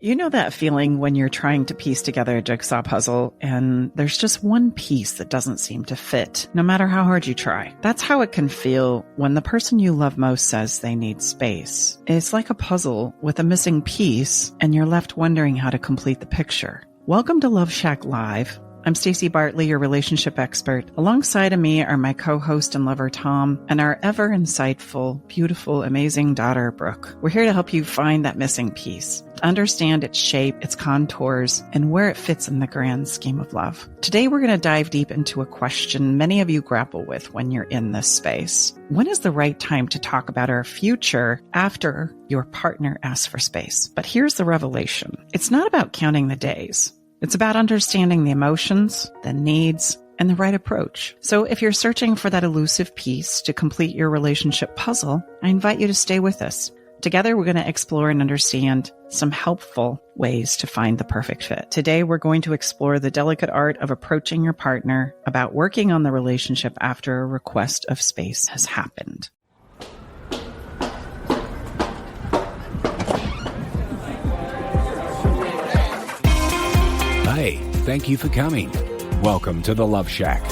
You know that feeling when you're trying to piece together a jigsaw puzzle and there's just one piece that doesn't seem to fit, no matter how hard you try. That's how it can feel when the person you love most says they need space. It's like a puzzle with a missing piece and you're left wondering how to complete the picture. Welcome to Love Shack Live. I'm Stacey Bartley, your relationship expert. Alongside of me are my co-host and lover, Tom, and our ever insightful, beautiful, amazing daughter, Brooke. We're here to help you find that missing piece, to understand its shape, its contours, and where it fits in the grand scheme of love. Today, we're going to dive deep into a question many of you grapple with when you're in this space. When is the right time to talk about our future after your partner asks for space? But here's the revelation. It's not about counting the days. It's about understanding the emotions, the needs, and the right approach. So if you're searching for that elusive piece to complete your relationship puzzle, I invite you to stay with us. Together, we're going to explore and understand some helpful ways to find the perfect fit. Today, we're going to explore the delicate art of approaching your partner about working on the relationship after a request of space has happened. Hey, thank you for coming. Welcome to the Love Shack.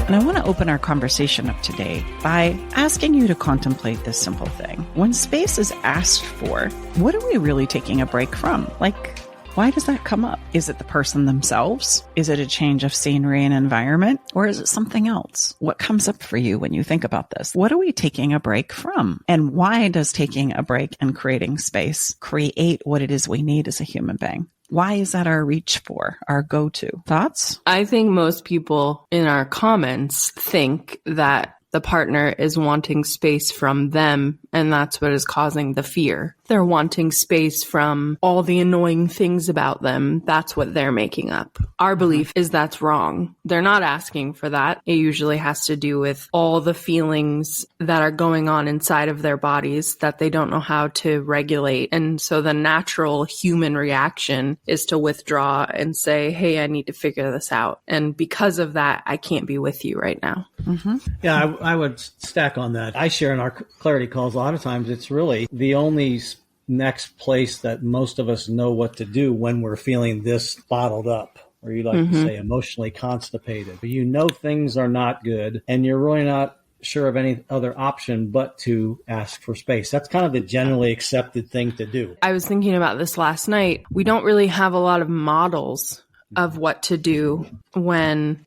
And I want to open our conversation up today by asking you to contemplate this simple thing. When space is asked for, what are we really taking a break from? Like, why does that come up? Is it the person themselves? Is it a change of scenery and environment? Or is it something else? What comes up for you when you think about this? What are we taking a break from? And why does taking a break and creating space create what it is we need as a human being? Why is that our reach for, our go-to? Thoughts? I think most people in our comments think that the partner is wanting space from them, and that's what is causing the fear. They're wanting space from all the annoying things about them. That's what they're making up. Our belief is that's wrong. They're not asking for that. It usually has to do with all the feelings that are going on inside of their bodies that they don't know how to regulate. And so the natural human reaction is to withdraw and say, hey, I need to figure this out. And because of that, I can't be with you right now. Mm-hmm. Yeah, I would stack on that. I share in our clarity calls a lot of times. It's really the only next place that most of us know what to do when we're feeling this bottled up, or you like to say emotionally constipated. But you know things are not good and you're really not sure of any other option but to ask for space. That's kind of the generally accepted thing to do. I was thinking about this last night. We don't really have a lot of models of what to do when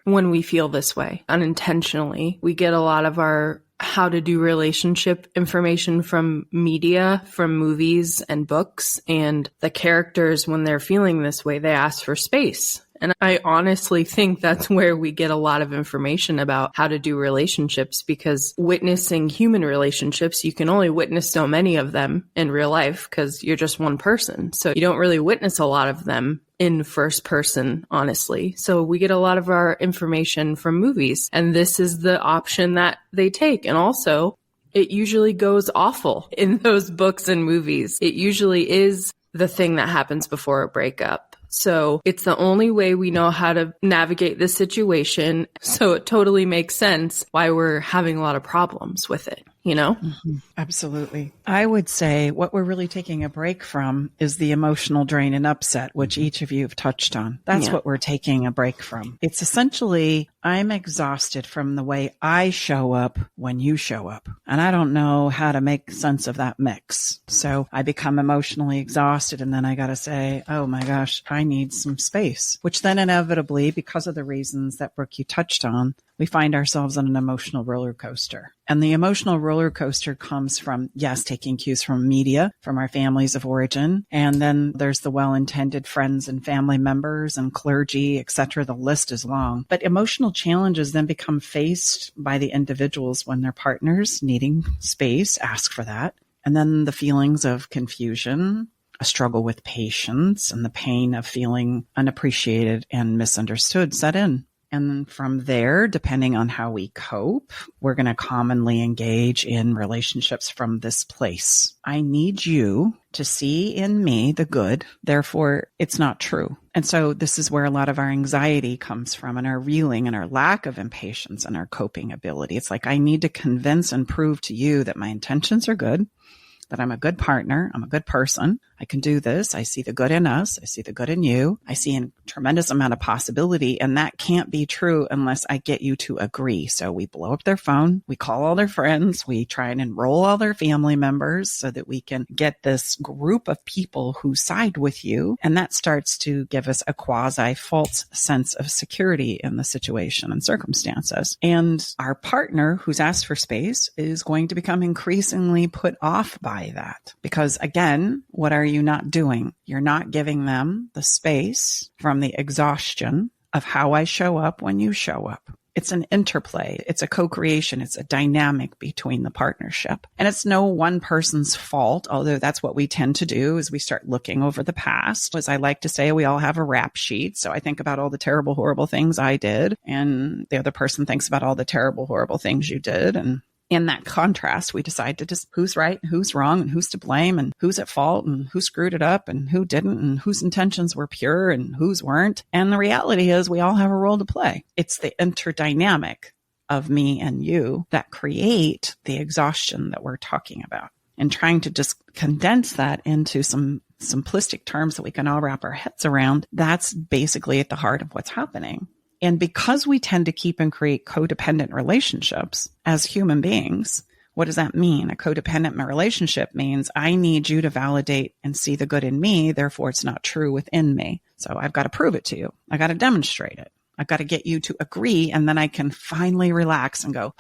we feel this way unintentionally. We get a lot of our how to do relationship information from media, from movies and books, and the characters, when they're feeling this way, they ask for space. And I honestly think that's where we get a lot of information about how to do relationships, because witnessing human relationships, you can only witness so many of them in real life because you're just one person. So you don't really witness a lot of them in first person, honestly. So we get a lot of our information from movies, and this is the option that they take. And also, it usually goes awful in those books and movies. It usually is the thing that happens before a breakup. So it's the only way we know how to navigate this situation. So it totally makes sense why we're having a lot of problems with it, you know? Mm-hmm. Absolutely. I would say what we're really taking a break from is the emotional drain and upset, which each of you have touched on. That's what we're taking a break from. It's essentially, I'm exhausted from the way I show up when you show up. And I don't know how to make sense of that mix. So I become emotionally exhausted, and then I got to say, oh my gosh, I need some space, which then inevitably, because of the reasons that Brooke, you touched on, we find ourselves on an emotional roller coaster. And the emotional roller coaster comes from, yes, taking cues from media, from our families of origin. And then there's the well-intended friends and family members and clergy, etc. The list is long. But emotional challenges then become faced by the individuals when their partners needing space ask for that. And then the feelings of confusion, a struggle with patience, and the pain of feeling unappreciated and misunderstood set in. And from there, depending on how we cope, we're going to commonly engage in relationships from this place. I need you to see in me the good, therefore it's not true. And so this is where a lot of our anxiety comes from, and our reeling and our lack of impatience and our coping ability. It's like, I need to convince and prove to you that my intentions are good. that I'm a good partner. I'm a good person. I can do this. I see the good in us. I see the good in you. I see a tremendous amount of possibility. And that can't be true unless I get you to agree. So we blow up their phone. We call all their friends. We try and enroll all their family members so that we can get this group of people who side with you. And that starts to give us a quasi false sense of security in the situation and circumstances. And our partner who's asked for space is going to become increasingly put off by that. Because again, what are you not doing? You're not giving them the space from the exhaustion of how I show up when you show up. It's an interplay. It's a co-creation. It's a dynamic between the partnership. And it's no one person's fault, although that's what we tend to do is we start looking over the past. As I like to say, we all have a rap sheet. So I think about all the terrible, horrible things I did. And the other person thinks about all the terrible, horrible things you did. And in that contrast, we decide to just who's right, who's wrong, and who's to blame, and who's at fault, and who screwed it up, and who didn't, and whose intentions were pure, and whose weren't. And the reality is we all have a role to play. It's the interdynamic of me and you that create the exhaustion that we're talking about. And trying to just condense that into some simplistic terms that we can all wrap our heads around, that's basically at the heart of what's happening. And because we tend to keep and create codependent relationships as human beings, what does that mean? A codependent relationship means I need you to validate and see the good in me. Therefore, it's not true within me. So I've got to prove it to you. I got to demonstrate it. I've got to get you to agree. And then I can finally relax and go,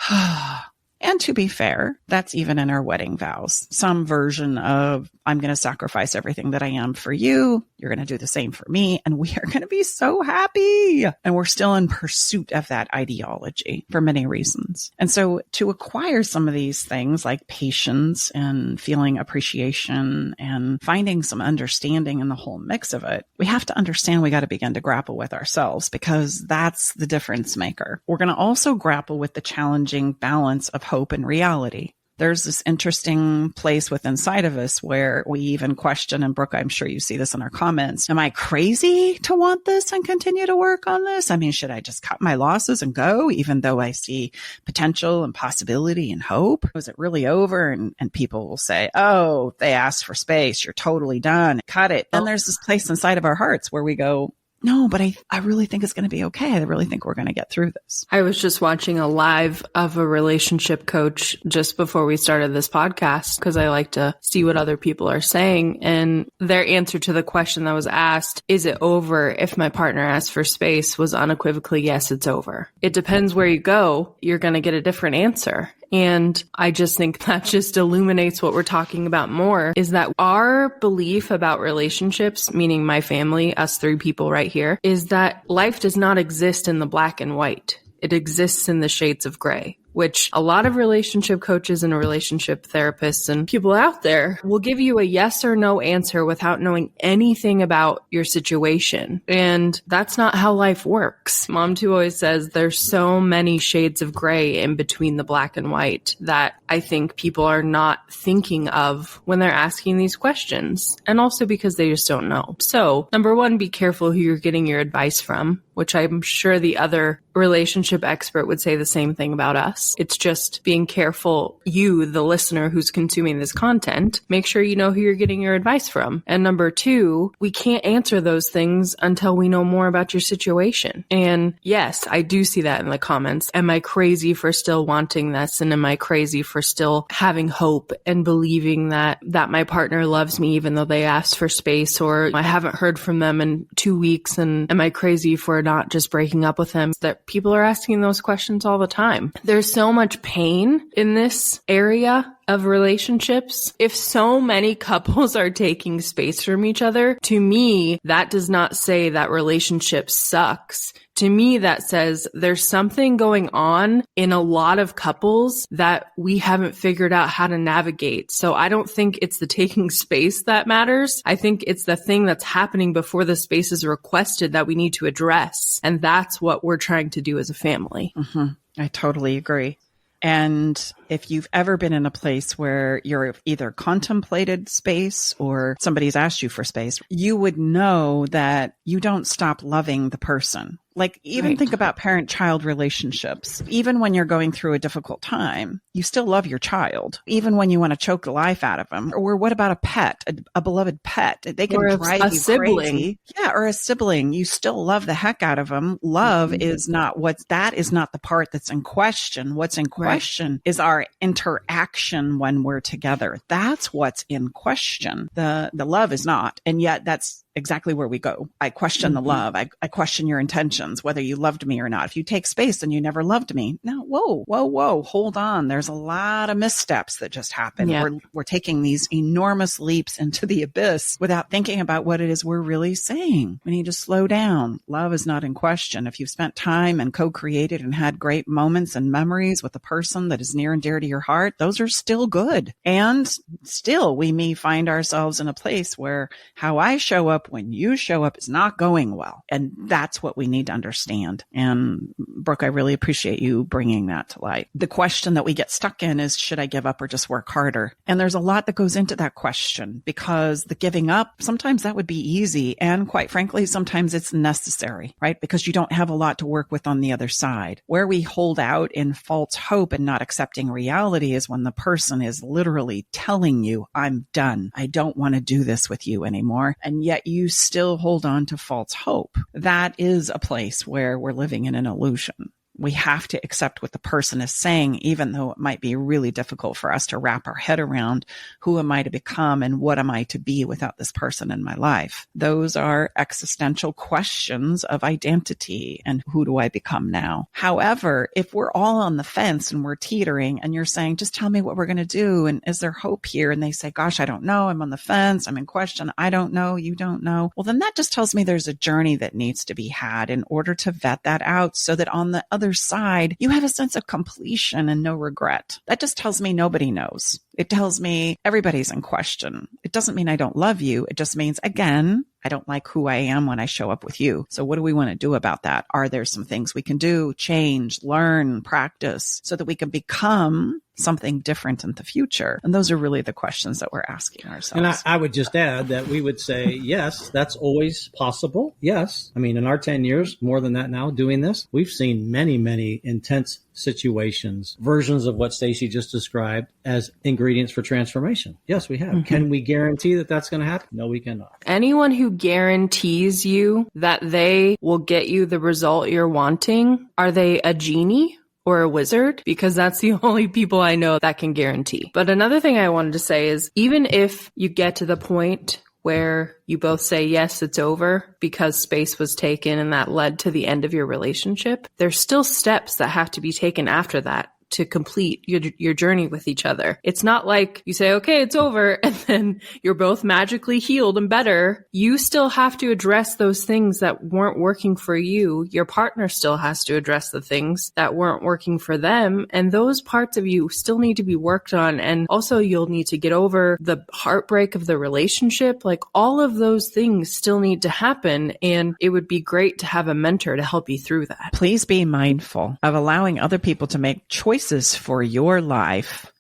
And to be fair, that's even in our wedding vows. Some version of, I'm going to sacrifice everything that I am for you. You're going to do the same for me. And we are going to be so happy. And we're still in pursuit of that ideology for many reasons. And so to acquire some of these things like patience and feeling appreciation and finding some understanding in the whole mix of it, we have to understand we got to begin to grapple with ourselves because that's the difference maker. We're going to also grapple with the challenging balance of hope and reality. There's this interesting place within inside of us where we even question, and Brooke, I'm sure you see this in our comments, am I crazy to want this and continue to work on this? I mean, should I just cut my losses and go, even though I see potential and possibility and hope? Is it really over? And people will say, oh, they asked for space. You're totally done. Cut it. And there's this place inside of our hearts where we go, no, but I really think it's going to be okay. I really think we're going to get through this. I was just watching a live of a relationship coach just before we started this podcast because I like to see what other people are saying. And their answer to the question that was asked, is it over if my partner asks for space, was unequivocally, yes, it's over. It depends where you go. You're going to get a different answer. And I just think that just illuminates what we're talking about more is that our belief about relationships, meaning my family, us three people right here, is that life does not exist in the black and white. It exists in the shades of gray, which a lot of relationship coaches and relationship therapists and people out there will give you a yes or no answer without knowing anything about your situation. And that's not how life works. Mom too always says there's so many shades of gray in between the black and white that I think people are not thinking of when they're asking these questions. And also because they just don't know. So number one, be careful who you're getting your advice from, which I'm sure the other relationship expert would say the same thing about us. It's just being careful, you, the listener who's consuming this content, make sure you know who you're getting your advice from. And number two, we can't answer those things until we know more about your situation. And yes, I do see that in the comments. Am I crazy for still wanting this? And am I crazy for still having hope and believing that my partner loves me even though they asked for space, or I haven't heard from them in 2 weeks? And am I crazy for not just breaking up with them? That people are asking those questions all the time. There's so much pain in this area of relationships. If so many couples are taking space from each other, to me, that does not say that relationship sucks. To me, that says there's something going on in a lot of couples that we haven't figured out how to navigate. So I don't think it's the taking space that matters. I think it's the thing that's happening before the space is requested that we need to address. And that's what we're trying to do as a family. Mm-hmm. I totally agree. And if you've ever been in a place where you're either contemplated space or somebody's asked you for space, you would know that you don't stop loving the person. Like, even think about parent-child relationships. Even when you're going through a difficult time, you still love your child, even when you want to choke the life out of them. Or what about a pet, a beloved pet? They can drive you crazy. Yeah, or a sibling. You still love the heck out of them. Love is not that is not the part that's in question. What's in question is our interaction when we're together. That's what's in question. The love is not. And yet that's exactly where we go. I question the love. I question your intentions, whether you loved me or not. If you take space, then you never loved me. Now, whoa, hold on. There's a lot of missteps that just happened. Yeah. We're taking these enormous leaps into the abyss without thinking about what it is we're really saying. We need to slow down. Love is not in question. If you've spent time and co-created and had great moments and memories with a person that is near and dear to your heart, those are still good. And still, we may find ourselves in a place where how I show up when you show up is not going well. And that's what we need to understand. And Brooke, I really appreciate you bringing that to light. The question that we get stuck in is, should I give up or just work harder? And there's a lot that goes into that question, because the giving up, sometimes that would be easy. And quite frankly, sometimes it's necessary, right? Because you don't have a lot to work with on the other side. Where we hold out in false hope and not accepting reality is when the person is literally telling you, I'm done. I don't want to do this with you anymore. And yet you still hold on to false hope. That is a place where we're living in an illusion. We have to accept what the person is saying, even though it might be really difficult for us to wrap our head around who am I to become and what am I to be without this person in my life. Those are existential questions of identity and who do I become now? However, if we're all on the fence and we're teetering and you're saying, just tell me what we're going to do and is there hope here? And they say, gosh, I don't know. I'm on the fence. I'm in question. I don't know. You don't know. Well, then that just tells me there's a journey that needs to be had in order to vet that out so that on the other side, you have a sense of completion and no regret. That just tells me nobody knows. It tells me everybody's in question. It doesn't mean I don't love you. It just means, again, I don't like who I am when I show up with you. So what do we want to do about that? Are there some things we can do, change, learn, practice so that we can become something different in the future? And those are really the questions that we're asking ourselves. And I would just add that we would say, yes, that's always possible. Yes. I mean, in our 10 years, more than that now doing this, we've seen many, many intense situations, versions of what Stacey just described as ingredients for transformation. Yes, we have. Mm-hmm. Can we guarantee that that's going to happen? No, we cannot. Anyone who guarantees you that they will get you the result you're wanting, are they a genie or a wizard? Because that's the only people I know that can guarantee. But another thing I wanted to say is, even if you get to the point where you both say, yes, it's over because space was taken and that led to the end of your relationship, there's still steps that have to be taken after that to complete your journey with each other. It's not like you say, okay, it's over, and then you're both magically healed and better. You still have to address those things that weren't working for you. Your partner still has to address the things that weren't working for them. And those parts of you still need to be worked on. And also you'll need to get over the heartbreak of the relationship. Like, all of those things still need to happen. And it would be great to have a mentor to help you through that. Please be mindful of allowing other people to make choices for your life,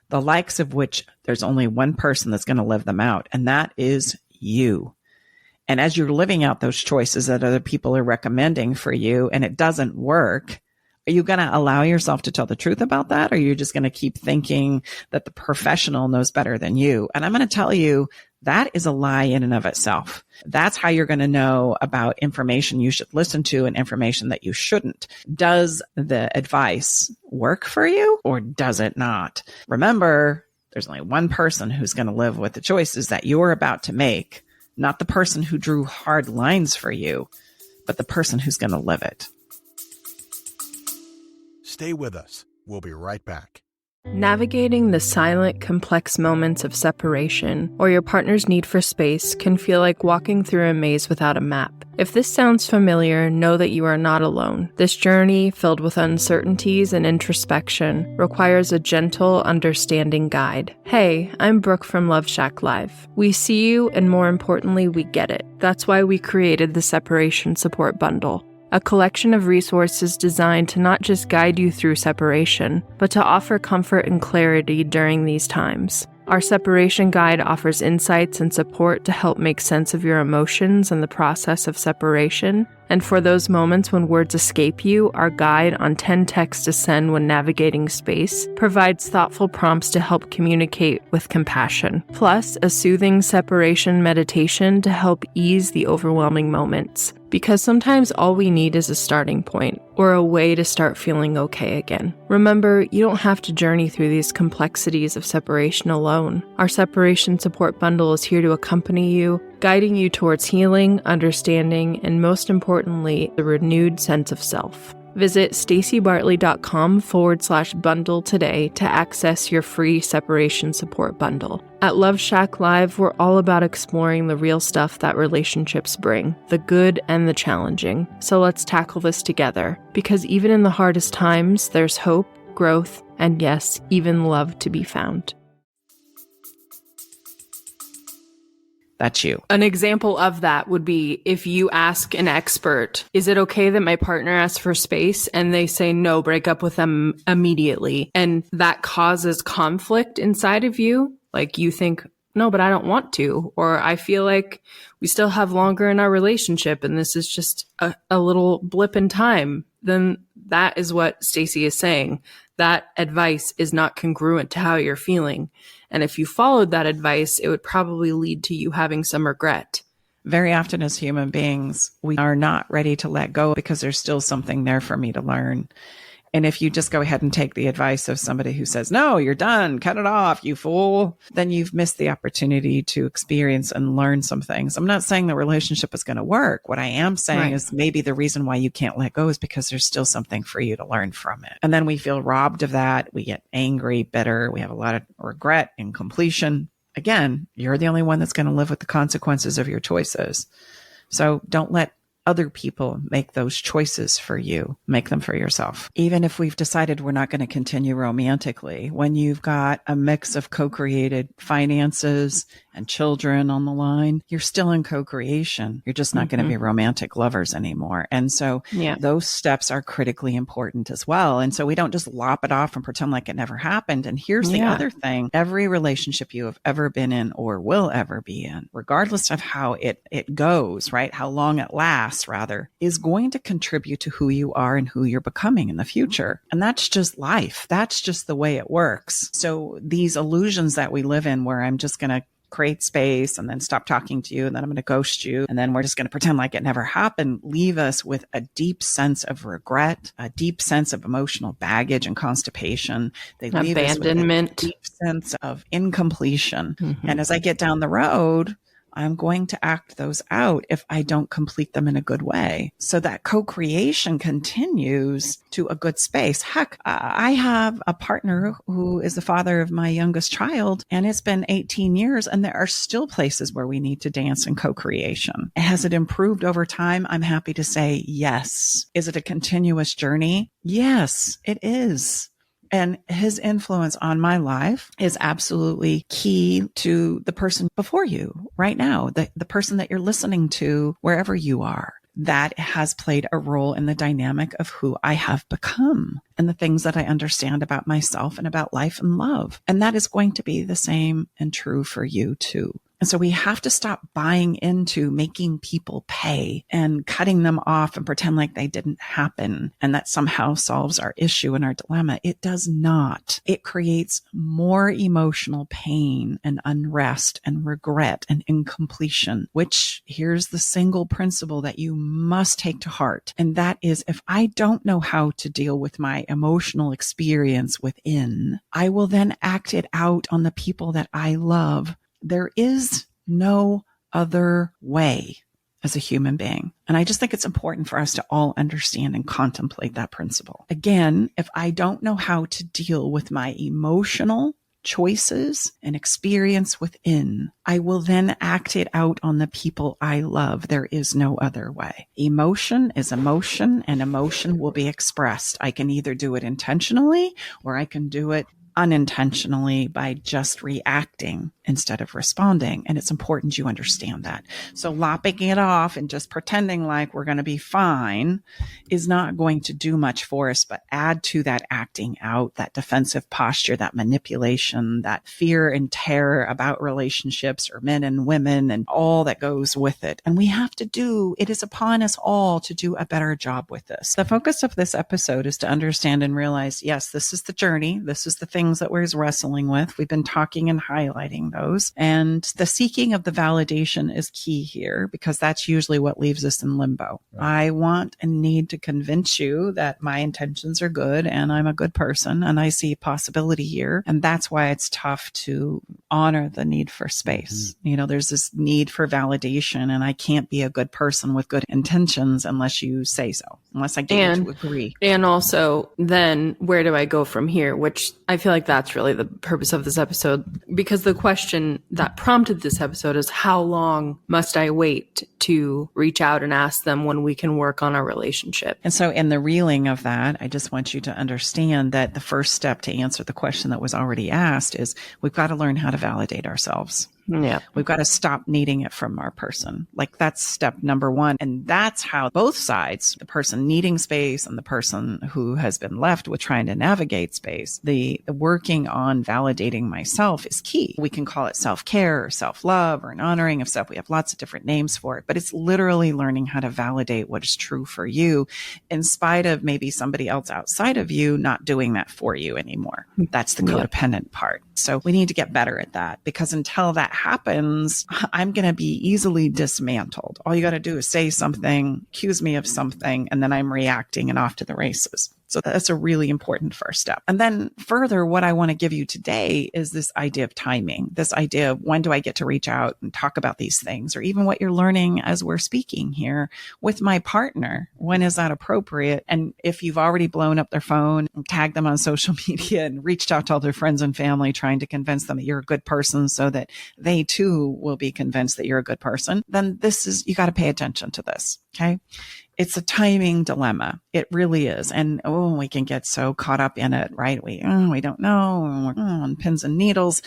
the likes of which there's only one person that's going to live them out, and that is you. And as you're living out those choices that other people are recommending for you and it doesn't work, are you going to allow yourself to tell the truth about that? Or are you just going to keep thinking that the professional knows better than you? And I'm going to tell you, that is a lie in and of itself. That's how you're going to know about information you should listen to and information that you shouldn't. Does the advice work for you or does it not? Remember, there's only one person who's going to live with the choices that you're about to make, not the person who drew hard lines for you, but the person who's going to live it. Stay with us. We'll be right back. Navigating the silent, complex moments of separation or your partner's need for space can feel like walking through a maze without a map. If this sounds familiar, know that you are not alone. This journey, filled with uncertainties and introspection, requires a gentle, understanding guide. Hey, I'm Brooke from Love Shack Live. We see you, and more importantly, we get it. That's why we created the Separation Support Bundle. a collection of resources designed to not just guide you through separation, but to offer comfort and clarity during these times. Our separation guide offers insights and support to help make sense of your emotions and the process of separation. And for those moments when words escape you, our guide on 10 texts to send when navigating space provides thoughtful prompts to help communicate with compassion, plus a soothing separation meditation to help ease the overwhelming moments. Because sometimes all we need is a starting point, or a way to start feeling okay again. Remember, you don't have to journey through these complexities of separation alone. Our separation support bundle is here to accompany you, guiding you towards healing, understanding, and most importantly, the renewed sense of self. Visit stacybartley.com/bundle today to access your free separation support bundle. At Love Shack Live, we're all about exploring the real stuff that relationships bring, the good and the challenging. So let's tackle this together, because even in the hardest times, there's hope, growth, and yes, even love to be found. That's you. An example of that would be if you ask an expert, is it okay that my partner asks for space? And they say no, break up with them immediately. And that causes conflict inside of you. Like you think, no, but I don't want to. Or I feel like we still have longer in our relationship and this is just a little blip in time. Then that is what Stacy is saying. That advice is not congruent to how you're feeling. And if you followed that advice, it would probably lead to you having some regret. Very often as human beings, we are not ready to let go because there's still something there for me to learn. And if you just go ahead and take the advice of somebody who says, no, you're done, cut it off, you fool, then you've missed the opportunity to experience and learn some things. I'm not saying the relationship is going to work. What I am saying is maybe the reason why you can't let go is because there's still something for you to learn from it. And then we feel robbed of that. We get angry, bitter. We have a lot of regret and completion. Again, you're the only one that's going to live with the consequences of your choices. So don't let other people make those choices for you. Make them for yourself. Even if we've decided we're not going to continue romantically, when you've got a mix of co-created finances and children on the line, you're still in co-creation. You're just not going to be romantic lovers anymore. And so those steps are critically important as well. And so we don't just lop it off and pretend like it never happened. And here's the other thing. Every relationship you have ever been in or will ever be in, regardless of how it goes, right? How long it lasts, rather, is going to contribute to who you are and who you're becoming in the future. And that's just life. That's just the way it works. So these illusions that we live in where I'm just going to create space and then stop talking to you and then I'm going to ghost you and then we're just going to pretend like it never happened, leave us with a deep sense of regret, a deep sense of emotional baggage and constipation. They leave abandonment, us with a deep sense of incompletion. And as I get down the road, I'm going to act those out if I don't complete them in a good way. So that co-creation continues to a good space. Heck, I have a partner who is the father of my youngest child, and it's been 18 years, and there are still places where we need to dance in co-creation. Has it improved over time? I'm happy to say yes. Is it a continuous journey? Yes, it is. And his influence on my life is absolutely key to the person before you right now, the person that you're listening to wherever you are. That has played a role in the dynamic of who I have become and the things that I understand about myself and about life and love. And that is going to be the same and true for you too. And so we have to stop buying into making people pay and cutting them off and pretend like they didn't happen and that somehow solves our issue and our dilemma. It does not. It creates more emotional pain and unrest and regret and incompletion, which here's the single principle that you must take to heart. And that is, if I don't know how to deal with my emotional experience within, I will then act it out on the people that I love. There is no other way as a human being. And I just think it's important for us to all understand and contemplate that principle. Again, if I don't know how to deal with my emotional choices and experience within, I will then act it out on the people I love. There is no other way. Emotion is emotion, and emotion will be expressed. I can either do it intentionally or I can do it unintentionally by just reacting instead of responding. And it's important you understand that. So lopping it off and just pretending like we're going to be fine is not going to do much for us, but add to that acting out, that defensive posture, that manipulation, that fear and terror about relationships or men and women and all that goes with it. And we have to it is upon us all to do a better job with this. The focus of this episode is to understand and realize, yes, this is the journey. This is the things that we're wrestling with. We've been talking and highlighting those. And the seeking of the validation is key here because that's usually what leaves us in limbo. Right. I want and need to convince you that my intentions are good and I'm a good person and I see possibility here. And that's why it's tough to honor the need for space. Mm-hmm. There's this need for validation and I can't be a good person with good intentions unless you say so, unless I get you to agree. And also then where do I go from here? Which I feel like that's really the purpose of this episode, because the question that prompted this episode is how long must I wait to reach out and ask them when we can work on our relationship? And so in the reeling of that, I just want you to understand that the first step to answer the question that was already asked is we've got to learn how to validate ourselves. Yeah. We've got to stop needing it from our person. Like that's step number one. And that's how both sides, the person needing space and the person who has been left with trying to navigate space, the working on validating myself is key. We can call it self-care or self-love or an honoring of self. We have lots of different names for it, but it's literally learning how to validate what is true for you in spite of maybe somebody else outside of you not doing that for you anymore. That's the codependent part. So we need to get better at that because until that happens, I'm going to be easily dismantled. All you got to do is say something, accuse me of something, and then I'm reacting and off to the races. So that's a really important first step. And then further, what I want to give you today is this idea of timing, this idea of when do I get to reach out and talk about these things, or even what you're learning as we're speaking here with my partner. When is that appropriate? And if you've already blown up their phone and tagged them on social media and reached out to all their friends and family, trying to convince them that you're a good person so that they too will be convinced that you're a good person, then you got to pay attention to this. Okay. It's a timing dilemma. It really is. And we can get so caught up in it, right? We don't know. And we're on pins and needles.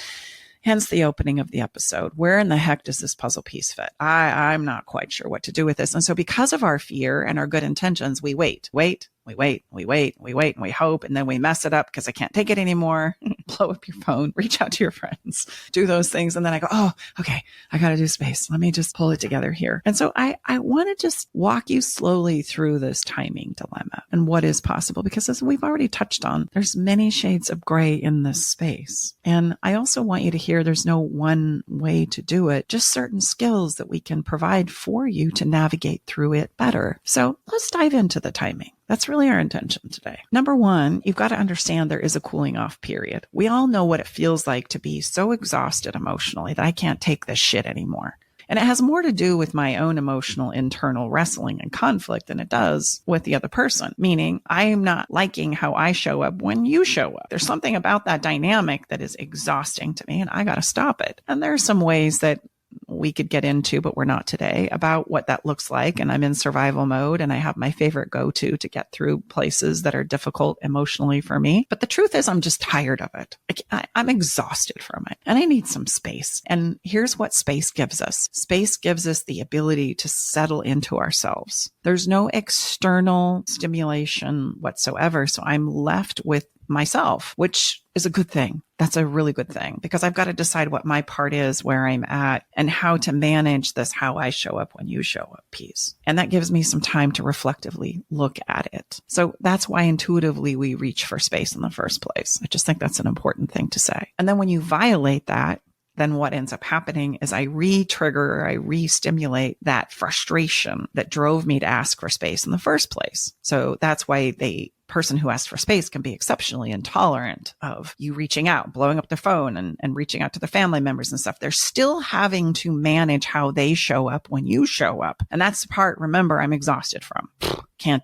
Hence the opening of the episode. Where in the heck does this puzzle piece fit? I'm not quite sure what to do with this. And so because of our fear and our good intentions, we wait, and we hope, and then we mess it up because I can't take it anymore. Blow up your phone, reach out to your friends, do those things. And then I go, oh, okay, I got to do space. Let me just pull it together here. And so I want to just walk you slowly through this timing dilemma and what is possible, because as we've already touched on, there's many shades of gray in this space. And I also want you to hear there's no one way to do it, just certain skills that we can provide for you to navigate through it better. So let's dive into the timing. That's really our intention today. Number one, you've got to understand there is a cooling off period. We all know what it feels like to be so exhausted emotionally that I can't take this shit anymore. And it has more to do with my own emotional internal wrestling and conflict than it does with the other person, meaning I am not liking how I show up when you show up. There's something about that dynamic that is exhausting to me and I got to stop it. And there are some ways that we could get into, but we're not today, about what that looks like. And I'm in survival mode and I have my favorite go-to to get through places that are difficult emotionally for me. But the truth is I'm just tired of it. I'm exhausted from it and I need some space. And here's what space gives us. Space gives us the ability to settle into ourselves. There's no external stimulation whatsoever. So I'm left with myself, which is a good thing. That's a really good thing because I've got to decide what my part is, where I'm at, and how to manage this, how I show up when you show up piece. And that gives me some time to reflectively look at it. So that's why intuitively we reach for space in the first place. I just think that's an important thing to say. And then when you violate that, then what ends up happening is I re-trigger or I re-stimulate that frustration that drove me to ask for space in the first place. So that's why the person who asked for space can be exceptionally intolerant of you reaching out, blowing up their phone and reaching out to their family members and stuff. They're still having to manage how they show up when you show up. And that's the part, remember, I'm exhausted from. Can't,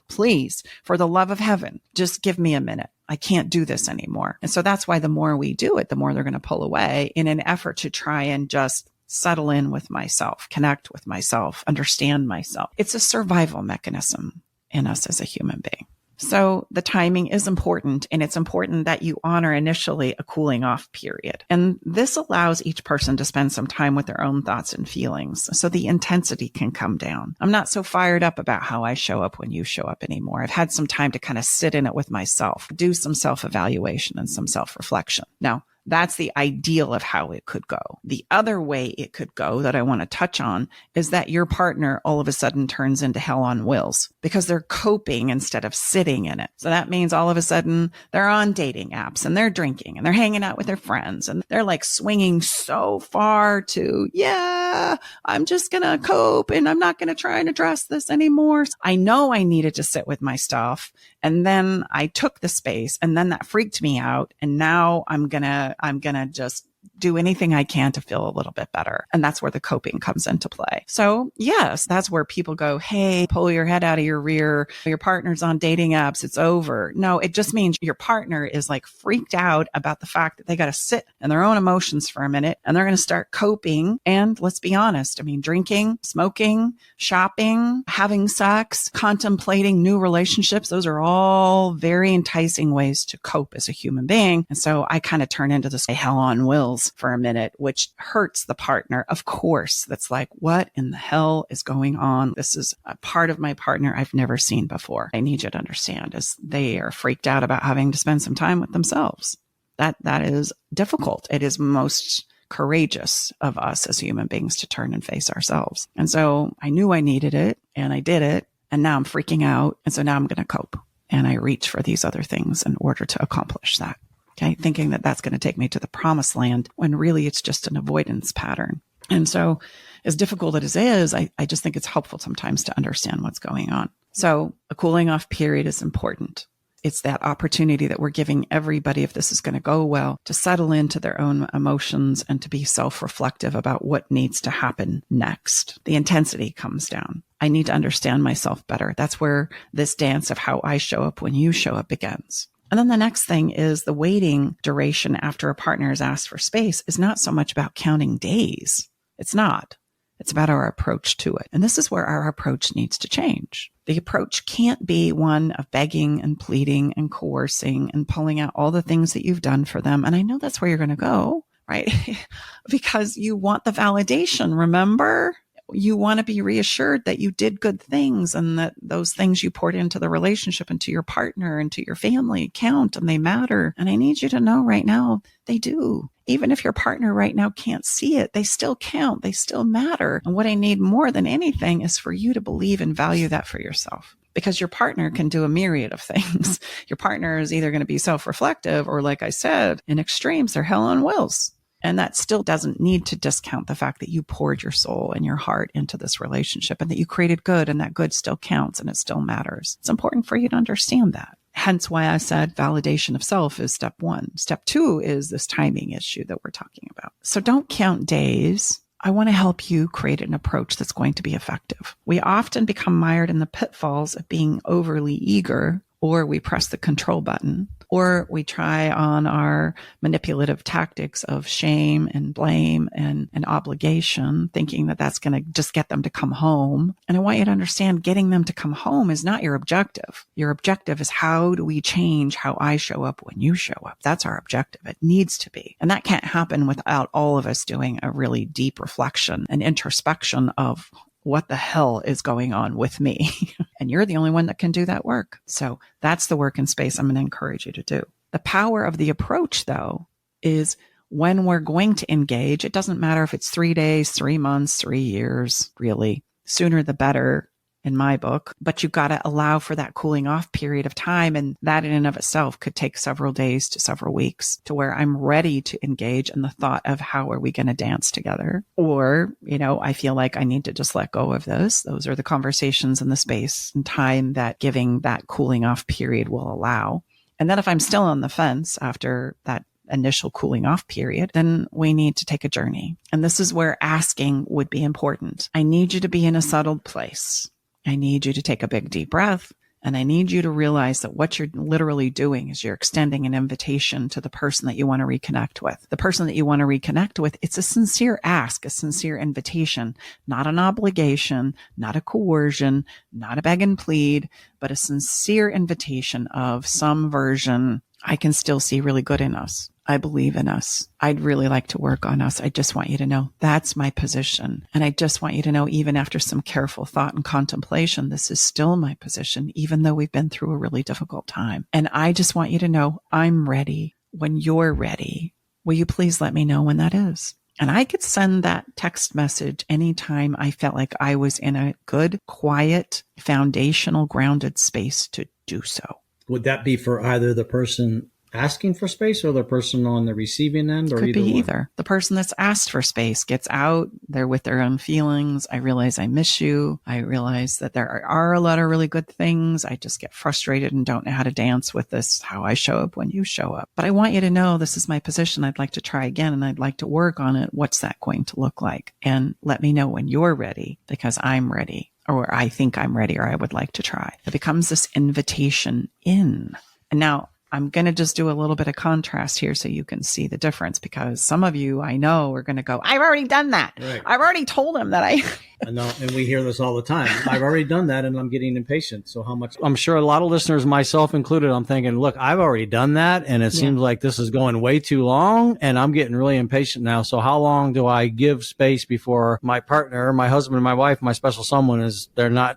please, for the love of heaven, just give me a minute. I can't do this anymore. And so that's why the more we do it, the more they're going to pull away in an effort to try and just settle in with myself, connect with myself, understand myself. It's a survival mechanism in us as a human being. So the timing is important, and it's important that you honor initially a cooling off period. And this allows each person to spend some time with their own thoughts and feelings so the intensity can come down. I'm not so fired up about how I show up when you show up anymore. I've had some time to kind of sit in it with myself, do some self-evaluation and some self-reflection. Now, that's the ideal of how it could go. The other way it could go that I want to touch on is that your partner all of a sudden turns into hell on wheels because they're coping instead of sitting in it. So that means all of a sudden they're on dating apps and they're drinking and they're hanging out with their friends and they're like swinging so far to, yeah, I'm just going to cope and I'm not going to try and address this anymore. I know I needed to sit with my stuff. And then I took the space and then that freaked me out. And now I'm going to just do anything I can to feel a little bit better. And that's where the coping comes into play. So yes, that's where people go, hey, pull your head out of your rear. Your partner's on dating apps. It's over. No, it just means your partner is like freaked out about the fact that they got to sit in their own emotions for a minute and they're going to start coping. And let's be honest. I mean, drinking, smoking, shopping, having sex, contemplating new relationships. Those are all very enticing ways to cope as a human being. And so I kind of turn into this hell on wheels for a minute, which hurts the partner. Of course, that's like, what in the hell is going on? This is a part of my partner I've never seen before. I need you to understand is they are freaked out about having to spend some time with themselves. That is difficult. It is most courageous of us as human beings to turn and face ourselves. And so I knew I needed it and I did it. And now I'm freaking out. And so now I'm going to cope. And I reach for these other things in order to accomplish that. Okay, thinking that that's going to take me to the promised land when really it's just an avoidance pattern. And so as difficult as it is, I just think it's helpful sometimes to understand what's going on. So a cooling off period is important. It's that opportunity that we're giving everybody, if this is going to go well, to settle into their own emotions and to be self-reflective about what needs to happen next. The intensity comes down. I need to understand myself better. That's where this dance of how I show up when you show up begins. And then the next thing is the waiting duration after a partner has asked for space is not so much about counting days. It's not. It's about our approach to it. And this is where our approach needs to change. The approach can't be one of begging and pleading and coercing and pulling out all the things that you've done for them. And I know that's where you're going to go, right? Because you want the validation, remember? You want to be reassured that you did good things and that those things you poured into the relationship and to your partner and to your family count and they matter. And I need you to know right now, they do. Even if your partner right now can't see it, they still count. They still matter. And what I need more than anything is for you to believe and value that for yourself. Because your partner can do a myriad of things. Your partner is either going to be self-reflective or, like I said, in extremes, they're hell on wheels. And that still doesn't need to discount the fact that you poured your soul and your heart into this relationship and that you created good and that good still counts and it still matters. It's important for you to understand that. Hence why I said validation of self is step one. Step two is this timing issue that we're talking about. So don't count days. I want to help you create an approach that's going to be effective. We often become mired in the pitfalls of being overly eager, or we press the control button, or we try on our manipulative tactics of shame and blame and obligation, thinking that that's going to just get them to come home. And I want you to understand getting them to come home is not your objective. Your objective is how do we change how I show up when you show up? That's our objective. It needs to be. And that can't happen without all of us doing a really deep reflection and introspection of what the hell is going on with me? And you're the only one that can do that work. So that's the work in space I'm going to encourage you to do. The power of the approach, though, is when we're going to engage, it doesn't matter if it's 3 days, 3 months, 3 years, really. Sooner the better in my book, but you've got to allow for that cooling off period of time. And that in and of itself could take several days to several weeks to where I'm ready to engage in the thought of how are we going to dance together? Or, I feel like I need to just let go of this. Those are the conversations in the space and time that giving that cooling off period will allow. And then if I'm still on the fence after that initial cooling off period, then we need to take a journey. And this is where asking would be important. I need you to be in a settled place. I need you to take a big deep breath And I need you to realize that what you're literally doing is you're extending an invitation to the person that you want to reconnect with. The person that you want to reconnect with, it's a sincere ask, a sincere invitation, not an obligation, not a coercion, not a beg and plead, but a sincere invitation of some version. I can still see really good in us. I believe in us. I'd really like to work on us. I just want you to know that's my position. And I just want you to know, even after some careful thought and contemplation, this is still my position, even though we've been through a really difficult time. And I just want you to know I'm ready when you're ready. Will you please let me know when that is? And I could send that text message anytime I felt like I was in a good, quiet, foundational, grounded space to do so. Would that be for either the person asking for space or the person on the receiving end? Or could be either. The person that's asked for space gets out. They're with their own feelings. I realize I miss you. I realize that there are a lot of really good things. I just get frustrated and don't know how to dance with this, how I show up when you show up. But I want you to know this is my position. I'd like to try again and I'd like to work on it. What's that going to look like? And let me know when you're ready, because I'm ready, or I think I'm ready, or I would like to try. It becomes this invitation in. And now, I'm going to just do a little bit of contrast here so you can see the difference, because some of you I know are going to go, I've already done that. Right. I've already told him that I know. And we hear this all the time. I've already done that and I'm getting impatient. So how much? I'm sure a lot of listeners, myself included, I'm thinking, look, I've already done that. And it seems like this is going way too long and I'm getting really impatient now. So how long do I give space before my partner, my husband, my wife, my special someone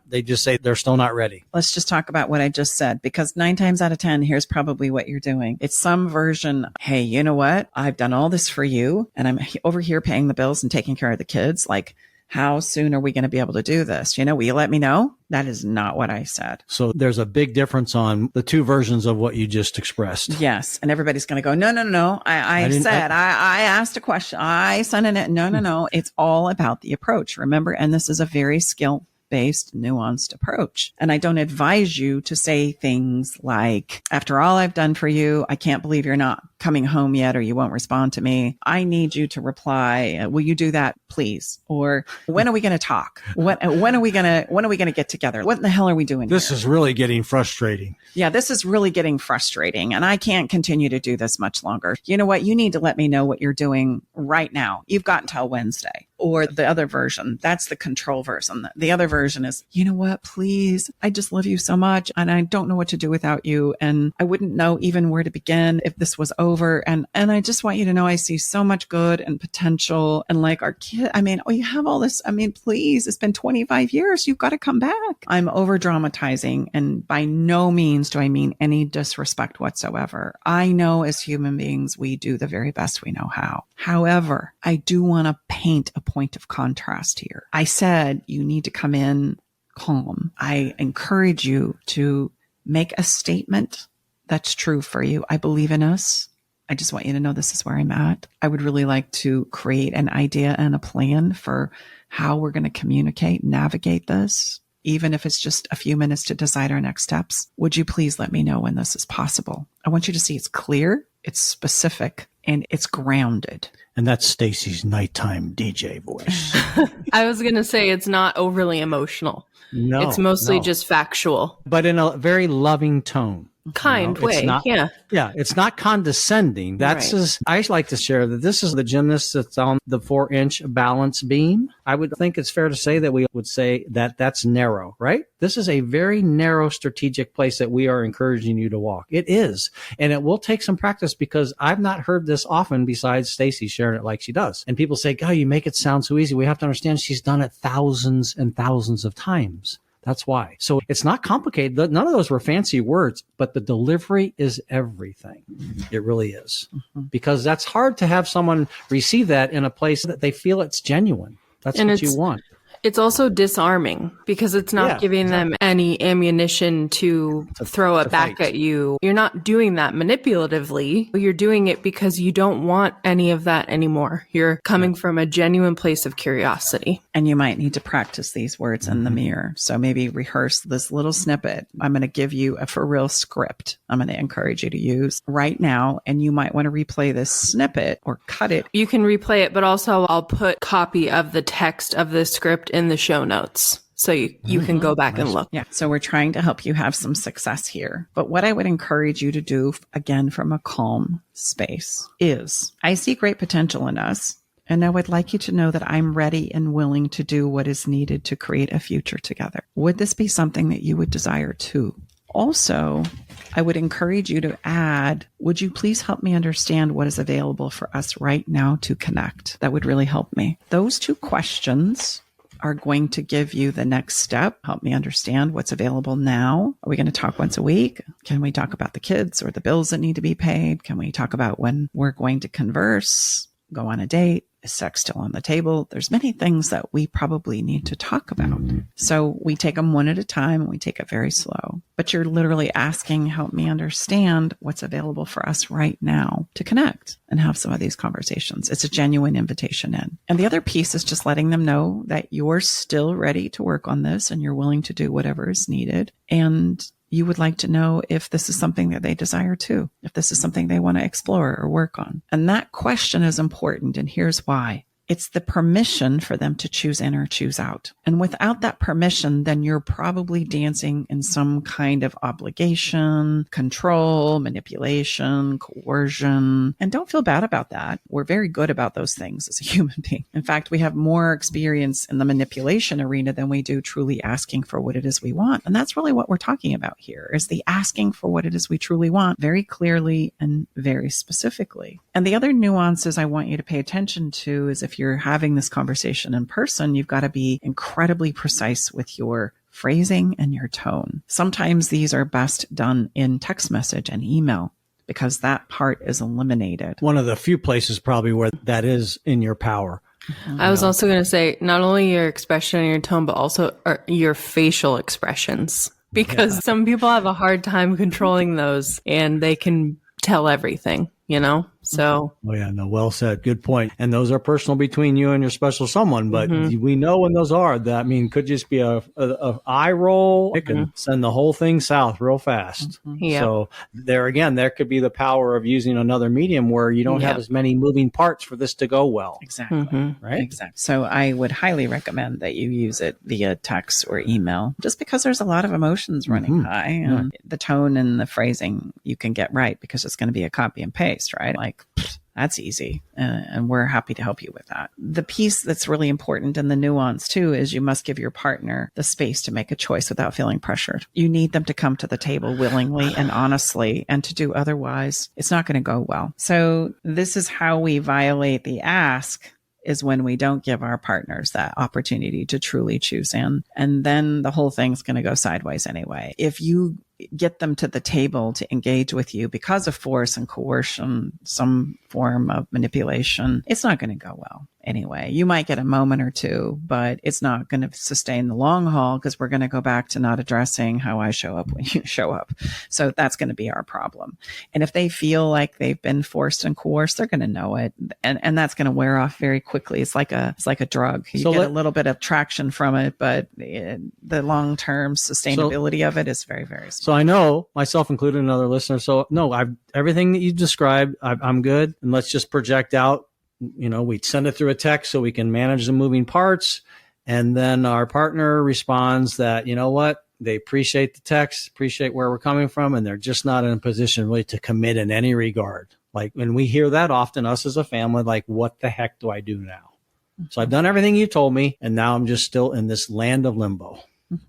they just say they're still not ready? Let's just talk about what I just said, because 9 times out of 10, here's probably what you're doing. It's some version, hey, you know what? I've done all this for you and I'm over here paying the bills and taking care of the kids. Like, how soon are we going to be able to do this? Will you let me know? That is not what I said. So there's a big difference on the two versions of what you just expressed. Yes. And everybody's going to go, no. I asked a question. I sent it. No. It's all about the approach. Remember, and this is a very skill-based, nuanced approach. And I don't advise you to say things like, after all I've done for you, I can't believe you're not coming home yet, or you won't respond to me. I need you to reply. Will you do that, please? Or when are we going to talk? When are we going to get together? What in the hell are we doing This here? is really getting frustrating. Yeah, this is really getting frustrating. And I can't continue to do this much longer. You know what? You need to let me know what you're doing right now. You've got until Wednesday. Or the other version, that's the control version. The other version is, you know what, please, I just love you so much and I don't know what to do without you. And I wouldn't know even where to begin if this was over. And I just want you to know I see so much good and potential. And like our kid, you have all this. Please, it's been 25 years. You've got to come back. I'm over dramatizing. And by no means do I mean any disrespect whatsoever. I know as human beings, we do the very best we know how. However, I do want to paint a point of contrast here. I said you need to come in calm. I encourage you to make a statement that's true for you. I believe in us. I just want you to know this is where I'm at. I would really like to create an idea and a plan for how we're going to communicate, navigate this, even if it's just a few minutes to decide our next steps. Would you please let me know when this is possible? I want you to see it's clear, it's specific, and it's grounded. And that's Stacy's nighttime DJ voice. I was going to say it's not overly emotional. No, it's mostly just factual. But in a very loving tone. Kind way, yeah. Yeah, it's not condescending. That's right. I like to share that this is the gymnast that's on the 4-inch balance beam. I would think it's fair to say that we would say that that's narrow, right? This is a very narrow strategic place that we are encouraging you to walk. It is. And it will take some practice, because I've not heard this often besides Stacy sharing it like she does. And people say, God, you make it sound so easy. We have to understand she's done it thousands and thousands of times. That's why. So it's not complicated. None of those were fancy words, but the delivery is everything. It really is. Because that's hard to have someone receive that in a place that they feel it's genuine. That's what you want. It's also disarming, because it's not giving them any ammunition to throw it back at you. You're not doing that manipulatively. You're doing it because you don't want any of that anymore. You're coming from a genuine place of curiosity. And you might need to practice these words in the mirror. So maybe rehearse this little snippet. I'm going to give you a for real script I'm going to encourage you to use right now. And you might want to replay this snippet or cut it. You can replay it, but also I'll put copy of the text of the script in the show notes. So you can go back and look. Yeah. So we're trying to help you have some success here. But what I would encourage you to do, again, from a calm space is I see great potential in us. And I would like you to know that I'm ready and willing to do what is needed to create a future together. Would this be something that you would desire too? Also, I would encourage you to add, would you please help me understand what is available for us right now to connect? That would really help me. Those two questions are going to give you the next step. Help me understand what's available now. Are we going to talk once a week? Can we talk about the kids or the bills that need to be paid? Can we talk about when we're going to converse, go on a date? Is sex still on the table? There's many things that we probably need to talk about. So we take them one at a time and we take it very slow. But you're literally asking, help me understand what's available for us right now to connect and have some of these conversations. It's a genuine invitation in. And the other piece is just letting them know that you're still ready to work on this and you're willing to do whatever is needed. And you would like to know if this is something that they desire too, if this is something they want to explore or work on. And that question is important. And here's why. It's the permission for them to choose in or choose out. And without that permission, then you're probably dancing in some kind of obligation, control, manipulation, coercion. And don't feel bad about that. We're very good about those things as a human being. In fact, we have more experience in the manipulation arena than we do truly asking for what it is we want. And that's really what we're talking about here, is the asking for what it is we truly want very clearly and very specifically. And the other nuances I want you to pay attention to is if you're having this conversation in person, you've got to be incredibly precise with your phrasing and your tone. Sometimes these are best done in text message and email because that part is eliminated. One of the few places probably where that is in your power. I was also going to say, not only your expression and your tone, but also your facial expressions, because some people have a hard time controlling those and they can tell everything, you know? So. Oh yeah, no, well said. Good point. And those are personal between you and your special someone, but we know when those are. That, I mean, could just be a eye roll. It can send the whole thing south real fast. Yep. So there again, there could be the power of using another medium where you don't have as many moving parts for this to go well. Exactly. Right. Exactly. So I would highly recommend that you use it via text or email, just because there's a lot of emotions running high, and the tone and the phrasing you can get right because it's going to be a copy and paste, right? Like, that's easy. And we're happy to help you with that. The piece that's really important and the nuance too is you must give your partner the space to make a choice without feeling pressured. You need them to come to the table willingly and honestly, and to do otherwise, it's not going to go well. So this is how we violate the ask, is when we don't give our partners that opportunity to truly choose in. And then the whole thing's going to go sideways anyway. If you get them to the table to engage with you because of force and coercion, some form of manipulation, it's not going to go well anyway. You might get a moment or two, but it's not going to sustain the long haul because we're going to go back to not addressing how I show up when you show up. So that's going to be our problem. And if they feel like they've been forced and coerced, they're going to know it. And that's going to wear off very quickly. It's like a drug. You get a little bit of traction from it, but the long-term sustainability of it is very, very small. So I know, myself included, another listener. So no, everything that you described, I'm good. And let's just project out. You know, we send it through a text so we can manage the moving parts. And then our partner responds that, you know what, they appreciate the text, appreciate where we're coming from, and they're just not in a position really to commit in any regard. Like when we hear that often, us as a family, like, what the heck do I do now? So I've done everything you told me, and now I'm just still in this land of limbo.